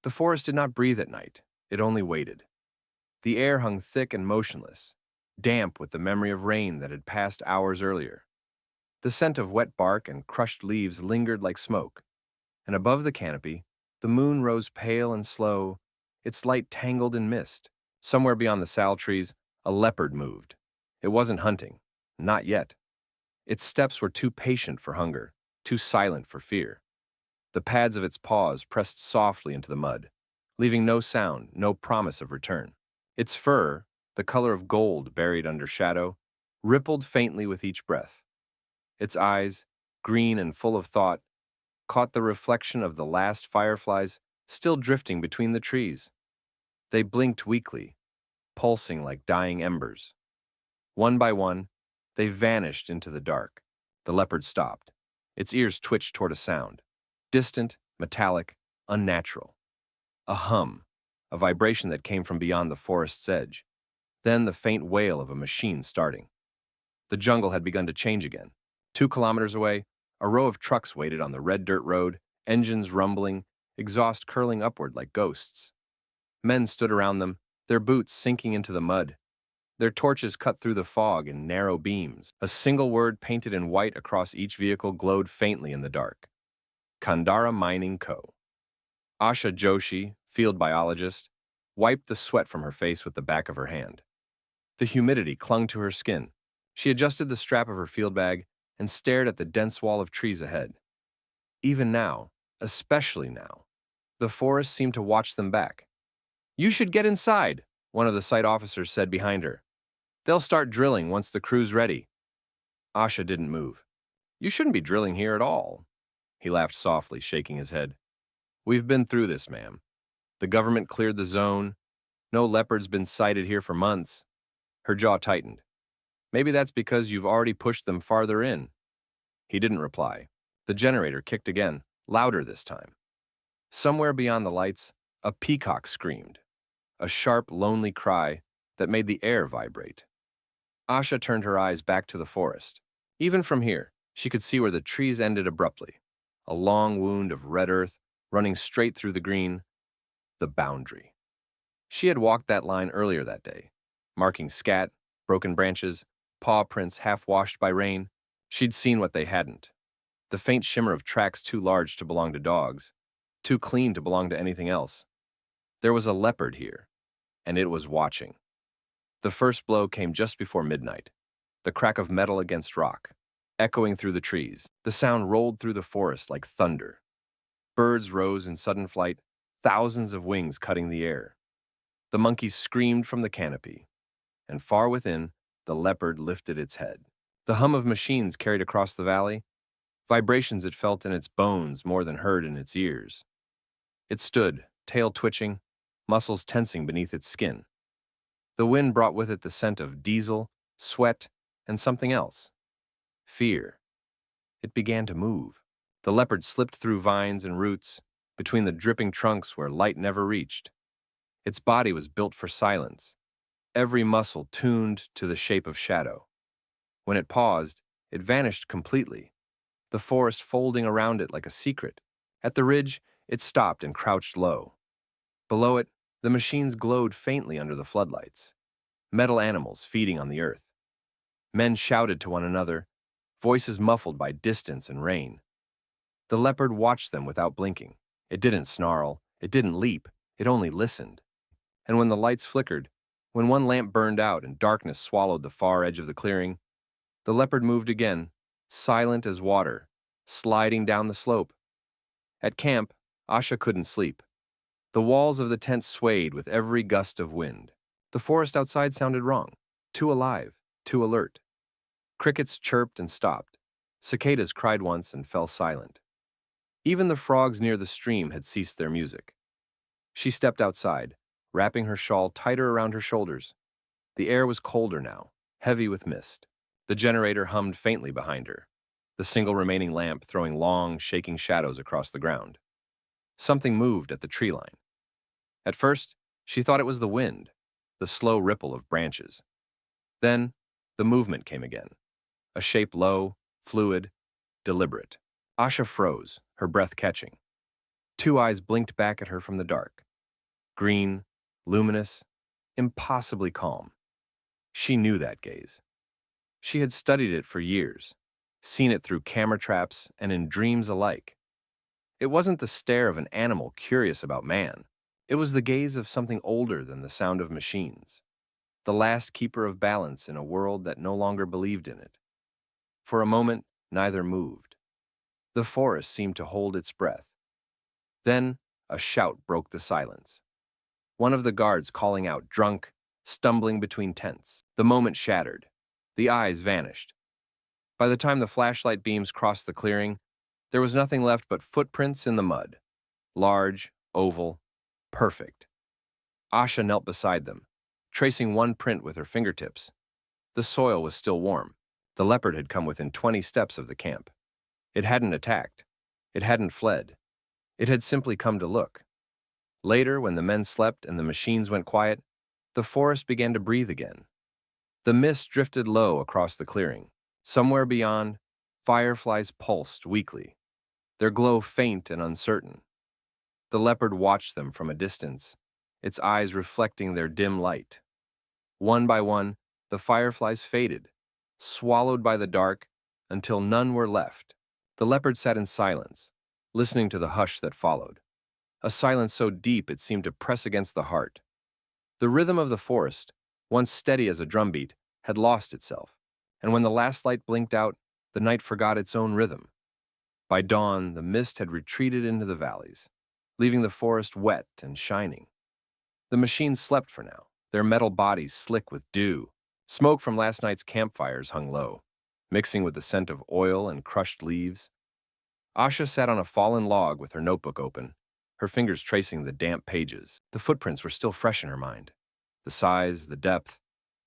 The forest did not breathe at night. It only waited. The air hung thick and motionless, damp with the memory of rain that had passed hours earlier. The scent of wet bark and crushed leaves lingered like smoke, and above the canopy, the moon rose pale and slow, its light tangled in mist. Somewhere beyond the sal trees, a leopard moved. It wasn't hunting. Not yet. Its steps were too patient for hunger, too silent for fear. The pads of its paws pressed softly into the mud, leaving no sound, no promise of return. Its fur, the color of gold buried under shadow, rippled faintly with each breath. Its eyes, green and full of thought, caught the reflection of the last fireflies still drifting between the trees. They blinked weakly, pulsing like dying embers. One by one, they vanished into the dark. The leopard stopped. Its ears twitched toward a sound. Distant, metallic, unnatural. A hum, a vibration that came from beyond the forest's edge. Then the faint wail of a machine starting. The jungle had begun to change again. 2 kilometers away, a row of trucks waited on the red dirt road, engines rumbling, exhaust curling upward like ghosts. Men stood around them, their boots sinking into the mud. Their torches cut through the fog in narrow beams. A single word painted in white across each vehicle glowed faintly in the dark. Kandara Mining Co. Asha Joshi, field biologist, wiped the sweat from her face with the back of her hand. The humidity clung to her skin. She adjusted the strap of her field bag and stared at the dense wall of trees ahead. Even now, especially now, the forest seemed to watch them back. "You should get inside," one of the site officers said behind her. "They'll start drilling once the crew's ready." Asha didn't move. "You shouldn't be drilling here at all." He laughed softly, shaking his head. "We've been through this, ma'am. The government cleared the zone. No leopard's been sighted here for months." Her jaw tightened. "Maybe that's because you've already pushed them farther in." He didn't reply. The generator kicked again, louder this time. Somewhere beyond the lights, a peacock screamed. A sharp, lonely cry that made the air vibrate. Asha turned her eyes back to the forest. Even from here, she could see where the trees ended abruptly. A long wound of red earth running straight through the green, the boundary. She had walked that line earlier that day, marking scat, broken branches, paw prints half washed by rain. She'd seen what they hadn't. The faint shimmer of tracks too large to belong to dogs, too clean to belong to anything else. There was a leopard here, and it was watching. The first blow came just before midnight, the crack of metal against rock, echoing through the trees. The sound rolled through the forest like thunder. Birds rose in sudden flight, thousands of wings cutting the air. The monkeys screamed from the canopy, and far within, the leopard lifted its head. The hum of machines carried across the valley, vibrations it felt in its bones more than heard in its ears. It stood, tail twitching, muscles tensing beneath its skin. The wind brought with it the scent of diesel, sweat, and something else. Fear. It began to move. The leopard slipped through vines and roots, between the dripping trunks where light never reached. Its body was built for silence, every muscle tuned to the shape of shadow. When it paused, it vanished completely, the forest folding around it like a secret. At the ridge, it stopped and crouched low. Below it, the machines glowed faintly under the floodlights. Metal animals feeding on the earth. Men shouted to one another, voices muffled by distance and rain. The leopard watched them without blinking. It didn't snarl, it didn't leap, it only listened. And when the lights flickered, when one lamp burned out and darkness swallowed the far edge of the clearing, the leopard moved again, silent as water, sliding down the slope. At camp, Asha couldn't sleep. The walls of the tent swayed with every gust of wind. The forest outside sounded wrong, too alive, too alert. Crickets chirped and stopped. Cicadas cried once and fell silent. Even the frogs near the stream had ceased their music. She stepped outside, wrapping her shawl tighter around her shoulders. The air was colder now, heavy with mist. The generator hummed faintly behind her, the single remaining lamp throwing long, shaking shadows across the ground. Something moved at the tree line. At first, she thought it was the wind, the slow ripple of branches. Then, the movement came again, a shape low, fluid, deliberate. Asha froze, her breath catching. Two eyes blinked back at her from the dark. Green, luminous, impossibly calm. She knew that gaze. She had studied it for years, seen it through camera traps and in dreams alike. It wasn't the stare of an animal curious about man. It was the gaze of something older than the sound of machines, the last keeper of balance in a world that no longer believed in it. For a moment, neither moved. The forest seemed to hold its breath. Then, a shout broke the silence. One of the guards calling out, drunk, stumbling between tents. The moment shattered. The eyes vanished. By the time the flashlight beams crossed the clearing, there was nothing left but footprints in the mud. Large, oval, perfect. Asha knelt beside them, tracing one print with her fingertips. The soil was still warm. The leopard had come within 20 steps of the camp. It hadn't attacked. It hadn't fled. It had simply come to look. Later, when the men slept and the machines went quiet, the forest began to breathe again. The mist drifted low across the clearing. Somewhere beyond, fireflies pulsed weakly, their glow faint and uncertain. The leopard watched them from a distance, its eyes reflecting their dim light. One by one, the fireflies faded, swallowed by the dark, until none were left. The leopard sat in silence, listening to the hush that followed, a silence so deep it seemed to press against the heart. The rhythm of the forest, once steady as a drumbeat, had lost itself, and when the last light blinked out, the night forgot its own rhythm. By dawn, the mist had retreated into the valleys, leaving the forest wet and shining. The machines slept for now, their metal bodies slick with dew. Smoke from last night's campfires hung low, mixing with the scent of oil and crushed leaves. Asha sat on a fallen log with her notebook open, her fingers tracing the damp pages. The footprints were still fresh in her mind. The size, the depth,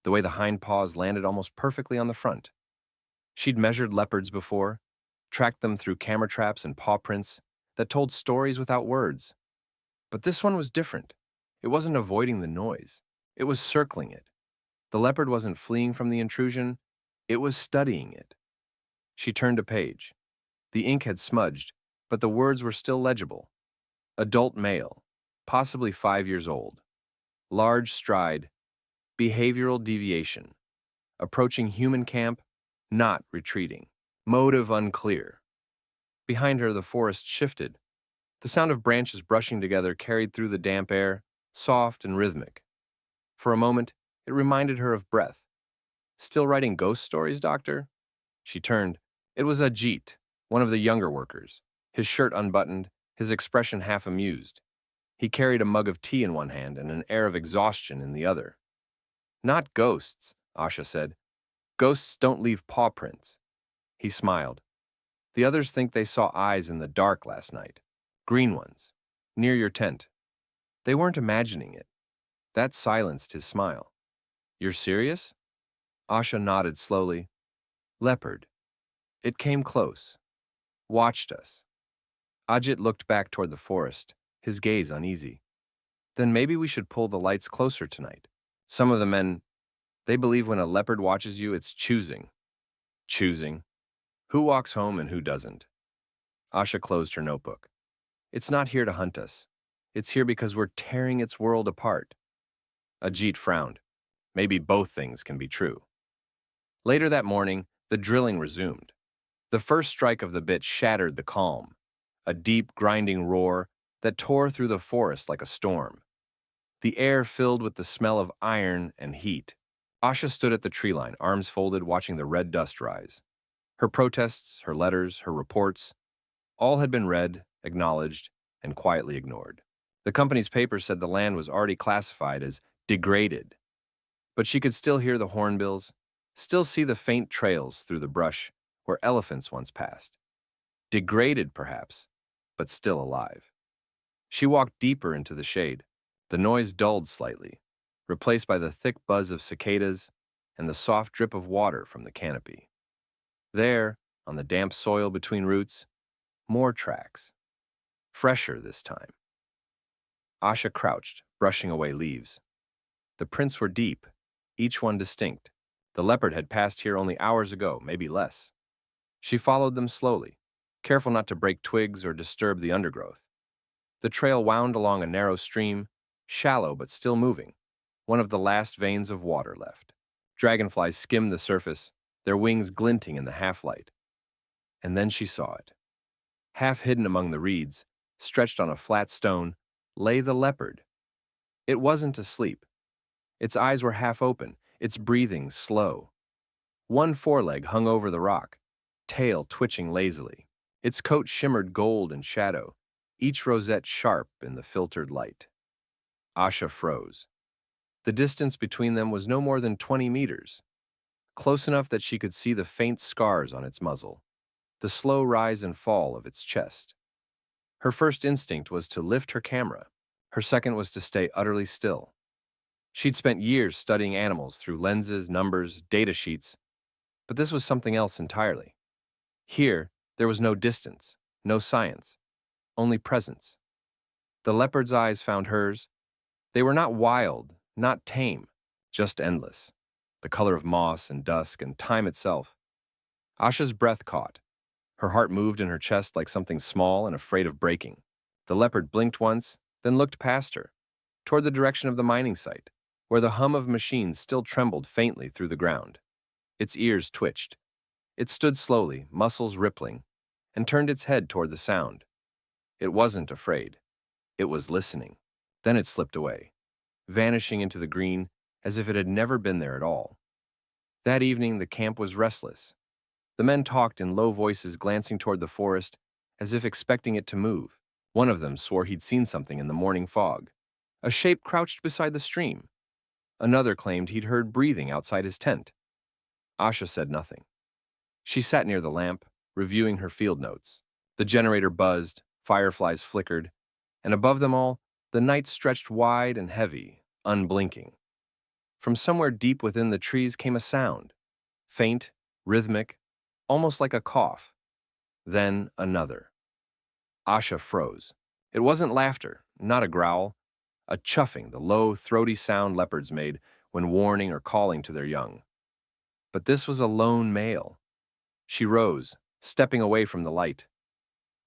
the way the hind paws landed almost perfectly on the front. She'd measured leopards before, tracked them through camera traps and paw prints that told stories without words. But this one was different. It wasn't avoiding the noise. It was circling it. The leopard wasn't fleeing from the intrusion. It was studying it. She turned a page. The ink had smudged, but the words were still legible. Adult male, possibly 5 years old. Large stride, behavioral deviation. Approaching human camp, not retreating. Motive unclear. Behind her, the forest shifted. The sound of branches brushing together carried through the damp air, soft and rhythmic. For a moment, it reminded her of breath. Still writing ghost stories, Doctor? She turned. It was Ajit, one of the younger workers, his shirt unbuttoned, his expression half amused. He carried a mug of tea in one hand and an air of exhaustion in the other. Not ghosts, Asha said. Ghosts don't leave paw prints. He smiled. The others think they saw eyes in the dark last night. Green ones, near your tent. They weren't imagining it. That silenced his smile. You're serious? Asha nodded slowly. Leopard. It came close. Watched us. Ajit looked back toward the forest, his gaze uneasy. Then maybe we should pull the lights closer tonight. Some of the men, they believe when a leopard watches you, it's choosing. Choosing. Who walks home and who doesn't? Asha closed her notebook. It's not here to hunt us. It's here because we're tearing its world apart. Ajit frowned. Maybe both things can be true. Later that morning, the drilling resumed. The first strike of the bit shattered the calm, a deep, grinding roar that tore through the forest like a storm. The air filled with the smell of iron and heat. Asha stood at the tree line, arms folded, watching the red dust rise. Her protests, her letters, her reports, all had been read, acknowledged, and quietly ignored. The company's papers said the land was already classified as degraded. But she could still hear the hornbills, still see the faint trails through the brush where elephants once passed. Degraded, perhaps, but still alive. She walked deeper into the shade. The noise dulled slightly, replaced by the thick buzz of cicadas and the soft drip of water from the canopy. There, on the damp soil between roots, more tracks. Fresher this time. Asha crouched, brushing away leaves. The prints were deep, each one distinct. The leopard had passed here only hours ago, maybe less. She followed them slowly, careful not to break twigs or disturb the undergrowth. The trail wound along a narrow stream, shallow but still moving, one of the last veins of water left. Dragonflies skimmed the surface, their wings glinting in the half-light. And then she saw it. Half hidden among the reeds, stretched on a flat stone, lay the leopard. It wasn't asleep. Its eyes were half open, its breathing slow. One foreleg hung over the rock, tail twitching lazily. Its coat shimmered gold in shadow, each rosette sharp in the filtered light. Asha froze. The distance between them was no more than 20 meters, close enough that she could see the faint scars on its muzzle, the slow rise and fall of its chest. Her first instinct was to lift her camera. Her second was to stay utterly still. She'd spent years studying animals through lenses, numbers, data sheets, but this was something else entirely. Here, there was no distance, no science, only presence. The leopard's eyes found hers. They were not wild, not tame, just endless, the color of moss and dusk and time itself. Asha's breath caught. Her heart moved in her chest like something small and afraid of breaking. The leopard blinked once, then looked past her, toward the direction of the mining site, where the hum of machines still trembled faintly through the ground. Its ears twitched. It stood slowly, muscles rippling, and turned its head toward the sound. It wasn't afraid. It was listening. Then it slipped away, vanishing into the green as if it had never been there at all. That evening, the camp was restless. The men talked in low voices, glancing toward the forest, as if expecting it to move. One of them swore he'd seen something in the morning fog. A shape crouched beside the stream. Another claimed he'd heard breathing outside his tent. Asha said nothing. She sat near the lamp, reviewing her field notes. The generator buzzed, fireflies flickered, and above them all, the night stretched wide and heavy, unblinking. From somewhere deep within the trees came a sound, faint, rhythmic, almost like a cough. Then another. Asha froze. It wasn't laughter, not a growl, a chuffing, the low, throaty sound leopards made when warning or calling to their young. But this was a lone male. She rose, stepping away from the light.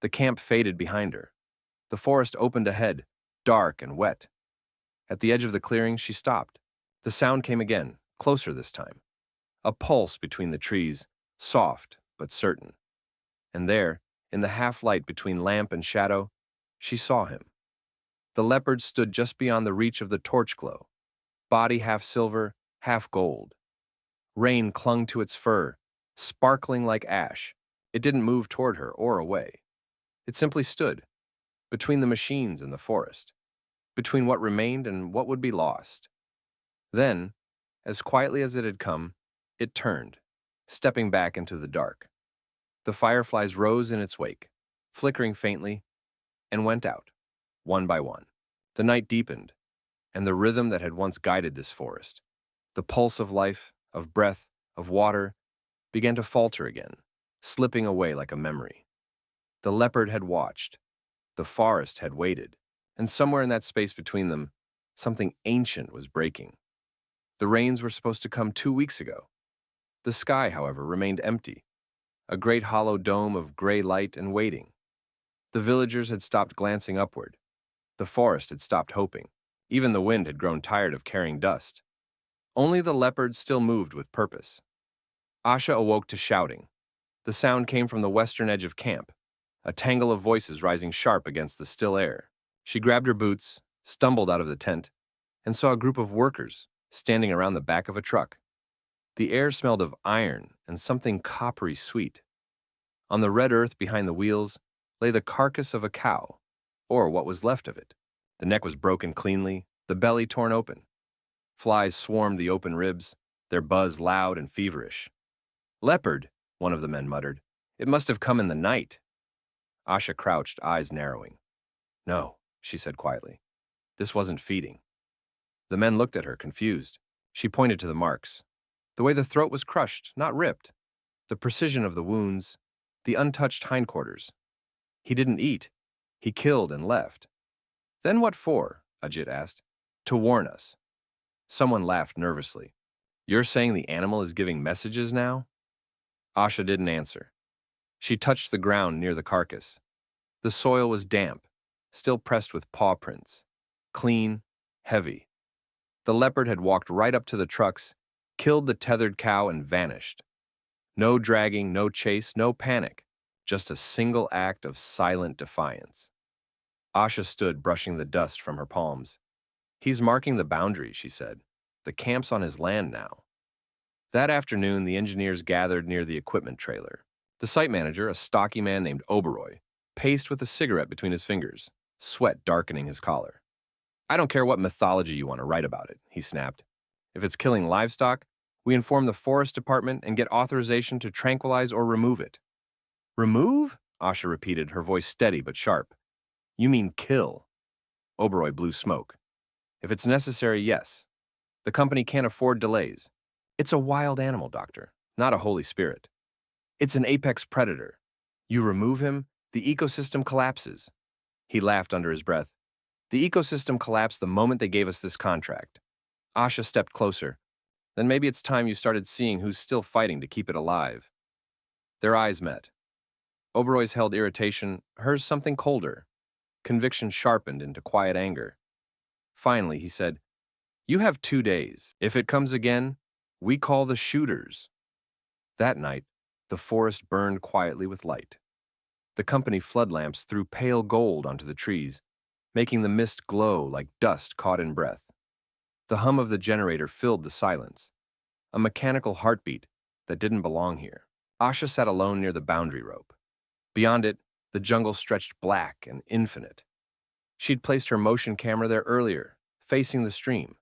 The camp faded behind her. The forest opened ahead, dark and wet. At the edge of the clearing, she stopped. The sound came again, closer this time. A pulse between the trees, soft but certain. And there, in the half-light between lamp and shadow, she saw him. The leopard stood just beyond the reach of the torch glow, body half silver, half gold. Rain clung to its fur, sparkling like ash. It didn't move toward her or away. It simply stood, between the machines and the forest, between what remained and what would be lost. Then, as quietly as it had come, it turned, stepping back into the dark. The fireflies rose in its wake, flickering faintly, and went out, one by one. The night deepened, and the rhythm that had once guided this forest, the pulse of life, of breath, of water, began to falter again, slipping away like a memory. The leopard had watched, the forest had waited, and somewhere in that space between them, something ancient was breaking. The rains were supposed to come 2 weeks ago. The sky, however, remained empty, a great hollow dome of gray light and waiting. The villagers had stopped glancing upward. The forest had stopped hoping. Even the wind had grown tired of carrying dust. Only the leopard still moved with purpose. Asha awoke to shouting. The sound came from the western edge of camp, a tangle of voices rising sharp against the still air. She grabbed her boots, stumbled out of the tent, and saw a group of workers standing around the back of a truck. The air smelled of iron and something coppery sweet. On the red earth behind the wheels lay the carcass of a cow, or what was left of it. The neck was broken cleanly, the belly torn open. Flies swarmed the open ribs, their buzz loud and feverish. "Leopard," one of the men muttered. "It must have come in the night." Asha crouched, eyes narrowing. "No," she said quietly. "This wasn't feeding." The men looked at her, confused. She pointed to the marks. The way the throat was crushed, not ripped. The precision of the wounds, the untouched hindquarters. "He didn't eat. He killed and left." "Then what for?" Ajit asked. "To warn us." Someone laughed nervously. "You're saying the animal is giving messages now?" Asha didn't answer. She touched the ground near the carcass. The soil was damp, still pressed with paw prints. Clean, heavy. The leopard had walked right up to the trucks, killed the tethered cow, and vanished. No dragging, no chase, no panic. Just a single act of silent defiance. Asha stood, brushing the dust from her palms. "He's marking the boundary," she said. "The camp's on his land now." That afternoon, the engineers gathered near the equipment trailer. The site manager, a stocky man named Oberoi, paced with a cigarette between his fingers, sweat darkening his collar. "I don't care what mythology you want to write about it," he snapped. "If it's killing livestock, we inform the forest department and get authorization to tranquilize or remove it." "Remove?" Asha repeated, her voice steady but sharp. "You mean kill." Oberoi blew smoke. "If it's necessary, yes. The company can't afford delays. It's a wild animal, Doctor, not a holy spirit. It's an apex predator. You remove him, the ecosystem collapses." He laughed under his breath. "The ecosystem collapsed the moment they gave us this contract." Asha stepped closer. "Then maybe it's time you started seeing who's still fighting to keep it alive." Their eyes met. Oberoi's held irritation, hers something colder. Conviction sharpened into quiet anger. Finally, he said, "You have 2 days. If it comes again, we call the shooters." That night, the forest burned quietly with light. The company flood lamps threw pale gold onto the trees, making the mist glow like dust caught in breath. The hum of the generator filled the silence, a mechanical heartbeat that didn't belong here. Asha sat alone near the boundary rope. Beyond it, the jungle stretched black and infinite. She'd placed her motion camera there earlier, facing the stream.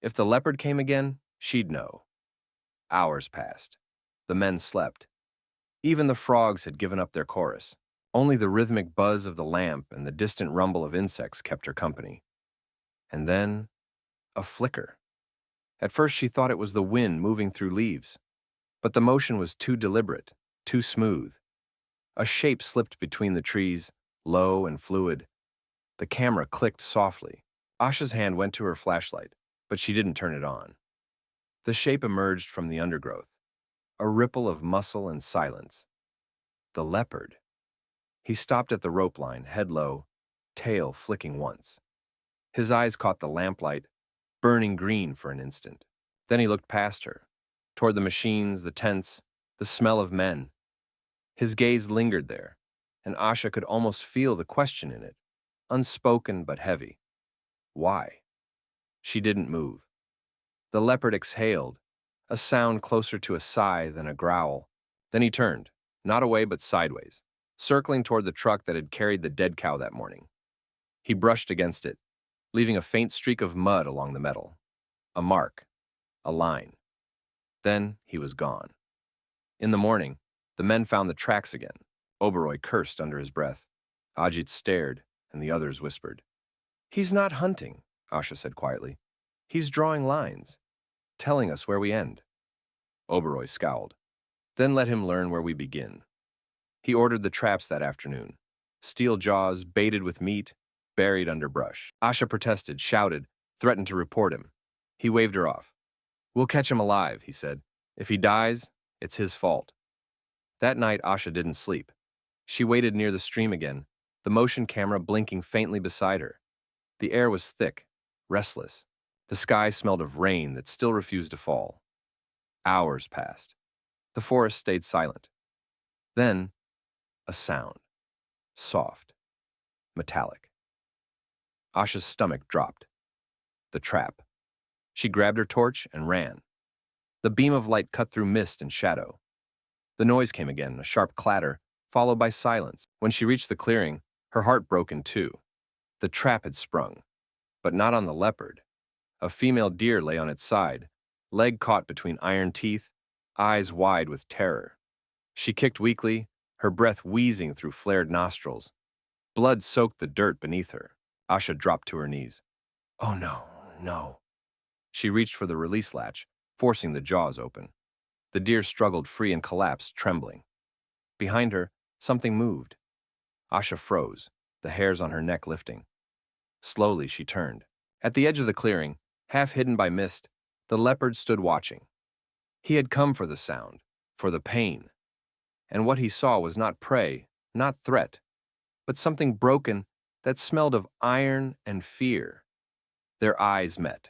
If the leopard came again, she'd know. Hours passed. The men slept. Even the frogs had given up their chorus. Only the rhythmic buzz of the lamp and the distant rumble of insects kept her company. And then, a flicker. At first she thought it was the wind moving through leaves, but the motion was too deliberate, too smooth. A shape slipped between the trees, low and fluid. The camera clicked softly. Asha's hand went to her flashlight, but she didn't turn it on. The shape emerged from the undergrowth, a ripple of muscle and silence. The leopard. He stopped at the rope line, head low, tail flicking once. His eyes caught the lamplight, burning green for an instant. Then he looked past her, toward the machines, the tents, the smell of men. His gaze lingered there, and Asha could almost feel the question in it, unspoken but heavy. Why? She didn't move. The leopard exhaled, a sound closer to a sigh than a growl. Then he turned, not away but sideways, circling toward the truck that had carried the dead cow that morning. He brushed against it, leaving a faint streak of mud along the metal. A mark, a line. Then he was gone. In the morning, the men found the tracks again. Oberoi cursed under his breath. Ajit stared, and the others whispered. "He's not hunting," Asha said quietly. "He's drawing lines, telling us where we end." Oberoi scowled. "Then let him learn where we begin." He ordered the traps that afternoon. Steel jaws baited with meat, buried under brush. Asha protested, shouted, threatened to report him. He waved her off. "We'll catch him alive," he said. "If he dies, it's his fault." That night, Asha didn't sleep. She waited near the stream again, the motion camera blinking faintly beside her. The air was thick, restless. The sky smelled of rain that still refused to fall. Hours passed. The forest stayed silent. Then, a sound. Soft. Metallic. Asha's stomach dropped. The trap. She grabbed her torch and ran. The beam of light cut through mist and shadow. The noise came again, a sharp clatter, followed by silence. When she reached the clearing, her heart broke in two. The trap had sprung, but not on the leopard. A female deer lay on its side, leg caught between iron teeth, eyes wide with terror. She kicked weakly, her breath wheezing through flared nostrils. Blood soaked the dirt beneath her. Asha dropped to her knees. "Oh no, no." She reached for the release latch, forcing the jaws open. The deer struggled free and collapsed, trembling. Behind her, something moved. Asha froze, the hairs on her neck lifting. Slowly, she turned. At the edge of the clearing, half hidden by mist, the leopard stood watching. He had come for the sound, for the pain. And what he saw was not prey, not threat, but something broken that smelled of iron and fear. Their eyes met.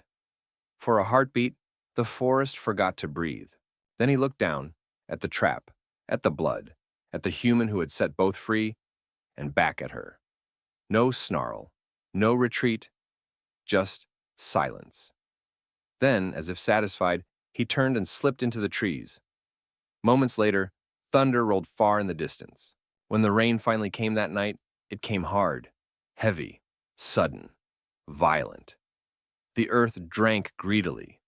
For a heartbeat, the forest forgot to breathe. Then he looked down at the trap, at the blood, at the human who had set both free, and back at her. No snarl, no retreat, just silence. Then, as if satisfied, he turned and slipped into the trees. Moments later, thunder rolled far in the distance. When the rain finally came that night, it came hard, heavy, sudden, violent. The earth drank greedily.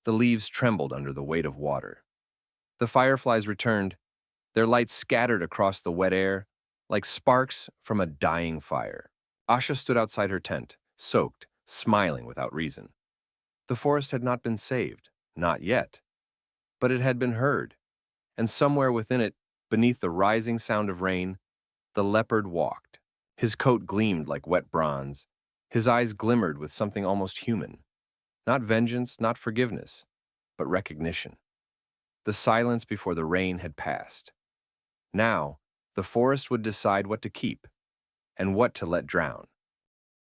The leaves trembled under the weight of water. The fireflies returned, their lights scattered across the wet air like sparks from a dying fire. Asha stood outside her tent, soaked, smiling without reason. The forest had not been saved, not yet. But it had been heard, and somewhere within it, beneath the rising sound of rain, the leopard walked. His coat gleamed like wet bronze. His eyes glimmered with something almost human. Not vengeance, not forgiveness, but recognition. The silence before the rain had passed. Now, the forest would decide what to keep and what to let drown.